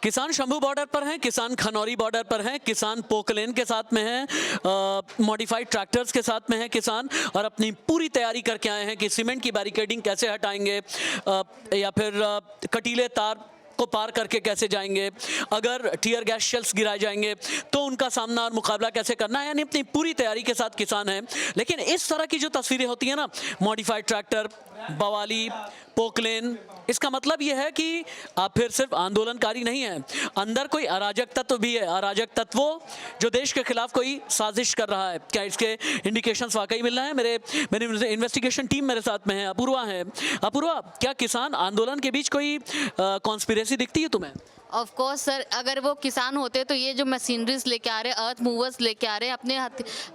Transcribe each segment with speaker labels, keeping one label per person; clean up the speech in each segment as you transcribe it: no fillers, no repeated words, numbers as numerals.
Speaker 1: किसान शंभू बॉर्डर पर हैं, किसान खनौरी बॉर्डर पर हैं, किसान पोकलेन के साथ में हैं, मॉडिफाइड ट्रैक्टर्स के साथ में हैं किसान, और अपनी पूरी तैयारी करके आए हैं कि सीमेंट की बैरिकेडिंग कैसे हटाएंगे, या फिर कटीले तार को पार करके कैसे जाएंगे, अगर टीयर गैस शेल्स गिराए जाएंगे तो उनका सामना और मुकाबला कैसे करना है, यानी अपनी पूरी तैयारी के साथ किसान हैं। लेकिन इस तरह की जो तस्वीरें होती हैं ना, मॉडिफाइड ट्रैक्टर, बवाली, पोकलेन, इसका मतलब यह है कि आप फिर सिर्फ आंदोलनकारी नहीं हैं, अंदर कोई अराजक तत्व भी है, अराजक तत्व जो देश के खिलाफ कोई साजिश कर रहा है। क्या इसके इंडिकेशंस वाकई मिल रहे हैं? मेरी इन्वेस्टिगेशन टीम मेरे साथ में है, अपूर्वा है। अपूर्वा, क्या किसान आंदोलन के बीच कोई कॉन्स्पिरेसी दिखती है तुम्हें?
Speaker 2: ऑफ कोर्स सर, अगर वो किसान होते तो ये जो मशीनरीज लेके आ रहे हैं, अर्थ मूवर्स लेके आ रहे हैं, अपने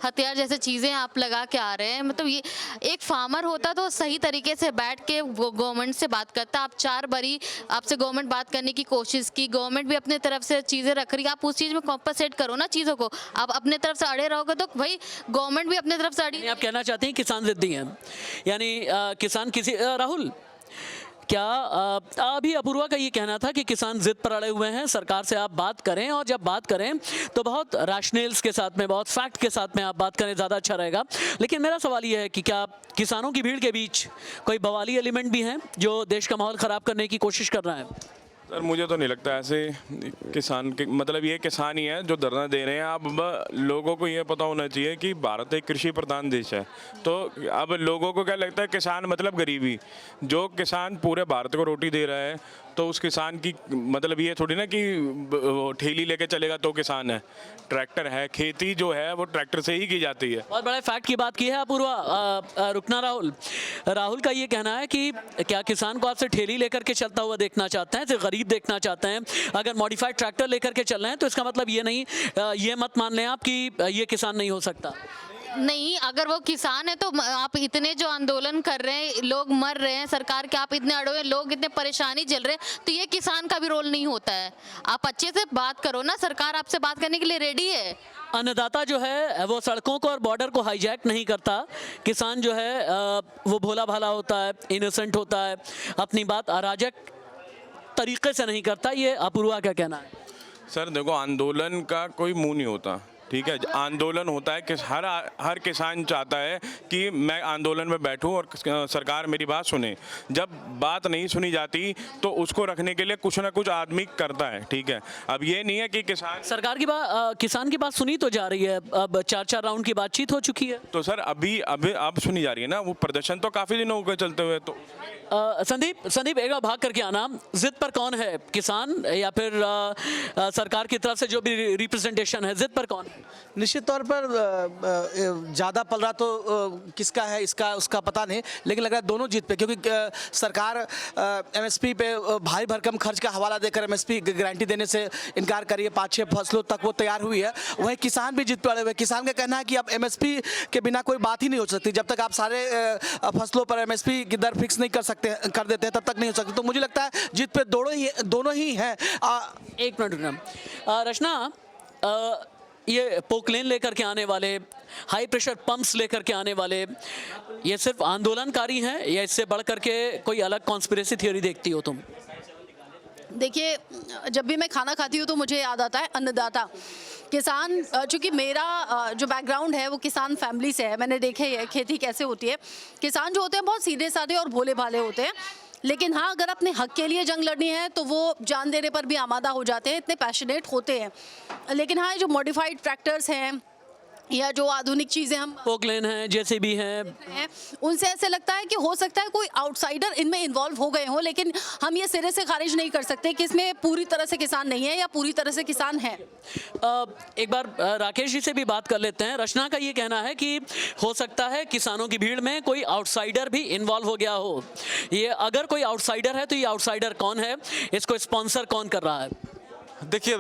Speaker 2: हथियार जैसे चीज़ें आप लगा के आ रहे हैं, मतलब ये एक फार्मर होता तो सही तरीके से बैठ के गवर्नमेंट से बात करता। आप 4 बारी आपसे गवर्नमेंट बात करने की कोशिश की, गवर्नमेंट भी अपने तरफ से चीज़ें रख रही है, आप उस चीज़ में कॉम्पनसेट करो ना चीज़ों को। आप अपने तरफ से अड़े रहोगे तो भाई गवर्नमेंट भी अपने तरफ से अड़ी।
Speaker 1: आप कहना चाहते हैं किसान जिद्दी हैं, यानी किसान किसी राहुल, क्या अभी अपूर्वा का ये कहना था कि किसान जिद पर अड़े हुए हैं, सरकार से आप बात करें, और जब बात करें तो बहुत रैशनल्स के साथ में, बहुत फैक्ट के साथ में आप बात करें, ज़्यादा अच्छा रहेगा। लेकिन मेरा सवाल ये है कि क्या किसानों की भीड़ के बीच कोई बवाली एलिमेंट भी हैं जो देश का माहौल ख़राब करने की कोशिश कर रहा है?
Speaker 3: सर मुझे तो नहीं लगता ऐसे किसान के, मतलब ये किसान ही है जो धरना दे रहे हैं। अब लोगों को ये पता होना चाहिए कि भारत एक कृषि प्रधान देश है, तो अब लोगों को क्या लगता है किसान मतलब गरीबी। जो किसान पूरे भारत को रोटी दे रहा है तो उस किसान की मतलब ये थोड़ी ना कि ठेली लेके चलेगा तो किसान है। ट्रैक्टर है, खेती जो है वो ट्रैक्टर से ही की जाती है।
Speaker 1: बहुत बड़े फैक्ट की बात की है अपूर्वा। रुकना राहुल का ये कहना है कि क्या किसान को आपसे ठेली लेकर के चलता हुआ देखना चाहते हैं, गरीब देखना चाहते हैं? अगर मॉडिफाइड ट्रैक्टर लेकर के चल रहे हैं तो इसका मतलब ये नहीं, ये मत मान लें आप कि ये किसान नहीं हो सकता।
Speaker 2: नहीं, अगर वो किसान है तो आप इतने जो आंदोलन कर रहे हैं, लोग मर रहे हैं सरकार के, आप इतने अड़े हुए, लोग इतने परेशानी झेल रहे हैं, तो ये किसान का भी रोल नहीं होता है। आप अच्छे से बात करो ना, सरकार आपसे बात करने के लिए रेडी है।
Speaker 1: अन्नदाता जो है वो सड़कों को और बॉर्डर को हाईजैक नहीं करता। किसान जो है वो भोला भाला होता है, इनोसेंट होता है, अपनी बात अराजक तरीके से नहीं करता। ये अपूर्वा क्या कहना है?
Speaker 3: सर देखो, आंदोलन का कोई मुंह नहीं होता, ठीक है। आंदोलन होता है कि हर किसान चाहता है कि मैं आंदोलन में बैठूं और सरकार मेरी बात सुने। जब बात नहीं सुनी जाती तो उसको रखने के लिए कुछ ना कुछ आदमी करता है, ठीक है। अब ये नहीं है कि किसान
Speaker 1: सरकार की बात, किसान की बात सुनी तो जा रही है, अब 4 राउंड की बातचीत हो चुकी है।
Speaker 3: तो सर अब सुनी जा रही है ना। वो प्रदर्शन तो काफ़ी दिनों हो गए चलते हुए। तो
Speaker 1: संदीप एक बार भाग करके आना, जिद पर कौन है, किसान या फिर सरकार की तरफ से जो भी रिप्रेजेंटेशन है, जिद पर कौन है?
Speaker 4: निश्चित तौर पर ज़्यादा पल रहा तो किसका है इसका उसका पता नहीं, लेकिन लग रहा है दोनों जीत पे, क्योंकि सरकार एमएसपी पे भारी भरकम खर्च का हवाला देकर एमएसपी गारंटी देने से इनकार करिए, 5-6 फसलों तक वो तैयार हुई है। वहीं किसान भी जीत पे अड़े हुए। किसान का कहना है कि अब एमएसपी के बिना कोई बात ही नहीं हो सकती। जब तक आप सारे फसलों पर एमएसपी की दर फिक्स नहीं कर देते हैं तब तक नहीं हो सकती। तो मुझे लगता है जीत पे दोनों ही हैं।
Speaker 1: एक मिनट रुकना रचना, ये पोकलेन लेकर के आने वाले, हाई प्रेशर पंप्स लेकर के आने वाले, ये सिर्फ आंदोलनकारी हैं या इससे बढ़ करके कोई अलग कॉन्स्पिरेसी थ्योरी देखती हो तुम?
Speaker 5: देखिए, जब भी मैं खाना खाती हूँ तो मुझे याद आता है अन्नदाता, किसान। चूँकि मेरा जो बैकग्राउंड है वो किसान फैमिली से है, मैंने देखे है खेती कैसे होती है। किसान जो होते हैं बहुत सीधे साधे और भोले भाले होते हैं, लेकिन हाँ, अगर अपने हक के लिए जंग लड़नी है तो वो जान देने पर भी आमादा हो जाते हैं, इतने पैशनेट होते हैं। लेकिन हाँ, जो मॉडिफाइड ट्रैक्टर्स हैं या जो आधुनिक चीज़ें हम
Speaker 1: पोकलेन है, जेसीबी हैं,
Speaker 5: उनसे ऐसे लगता है कि हो सकता है कोई आउटसाइडर इनमें इन्वॉल्व हो गए हों, लेकिन हम ये सिरे से खारिज नहीं कर सकते कि इसमें पूरी तरह से किसान नहीं है या पूरी तरह से किसान है।
Speaker 1: एक बार राकेश जी से भी बात कर लेते हैं। रचना का ये कहना है कि हो सकता है किसानों की भीड़ में कोई आउटसाइडर भी इन्वॉल्व हो गया हो। ये अगर कोई आउटसाइडर है तो ये आउटसाइडर कौन है, इसको स्पॉन्सर कौन कर रहा है?
Speaker 6: देखिए,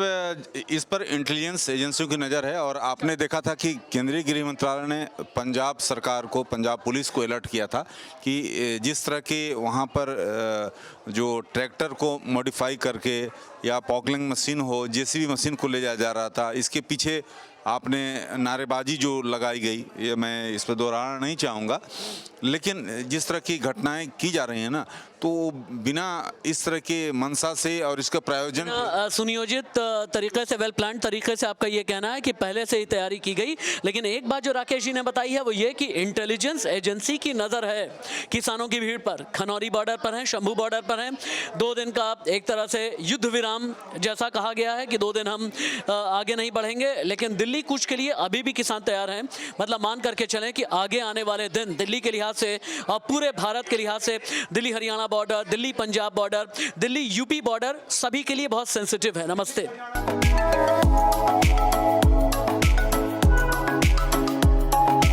Speaker 6: इस पर इंटेलिजेंस एजेंसियों की नज़र है, और आपने देखा था कि केंद्रीय गृह मंत्रालय ने पंजाब सरकार को, पंजाब पुलिस को अलर्ट किया था कि जिस तरह के वहाँ पर जो ट्रैक्टर को मॉडिफाई करके या पॉकलिंग मशीन हो, जेसीबी मशीन को ले जाया जा रहा था, इसके पीछे आपने नारेबाजी जो लगाई गई, ये मैं इस पर दोहराना नहीं चाहूँगा, लेकिन जिस तरह की घटनाएं की जा रही हैं ना, तो बिना इस तरह के मंशा से और इसका प्रायोजन
Speaker 1: सुनियोजित तरीके से, वेल प्लान तरीके से आपका ये कहना है कि पहले से ही तैयारी की गई। लेकिन एक बात जो राकेश जी ने बताई है वो ये कि इंटेलिजेंस एजेंसी की नज़र है किसानों की भीड़ पर, खनौरी बॉर्डर पर हैं, शंभू बॉर्डर पर हैं। 2 दिन का एक तरह से युद्ध विराम जैसा कहा गया है कि 2 दिन हम आगे नहीं बढ़ेंगे, लेकिन दिल्ली कूच के लिए अभी भी किसान तैयार हैं। मतलब मान करके चलें कि आगे आने वाले दिन दिल्ली के लिहाज से और पूरे भारत के लिहाज से Delhi Haryana border, Delhi Punjab border, Delhi UP border सभी के लिए बहुत सेंसिटिव है। नमस्ते।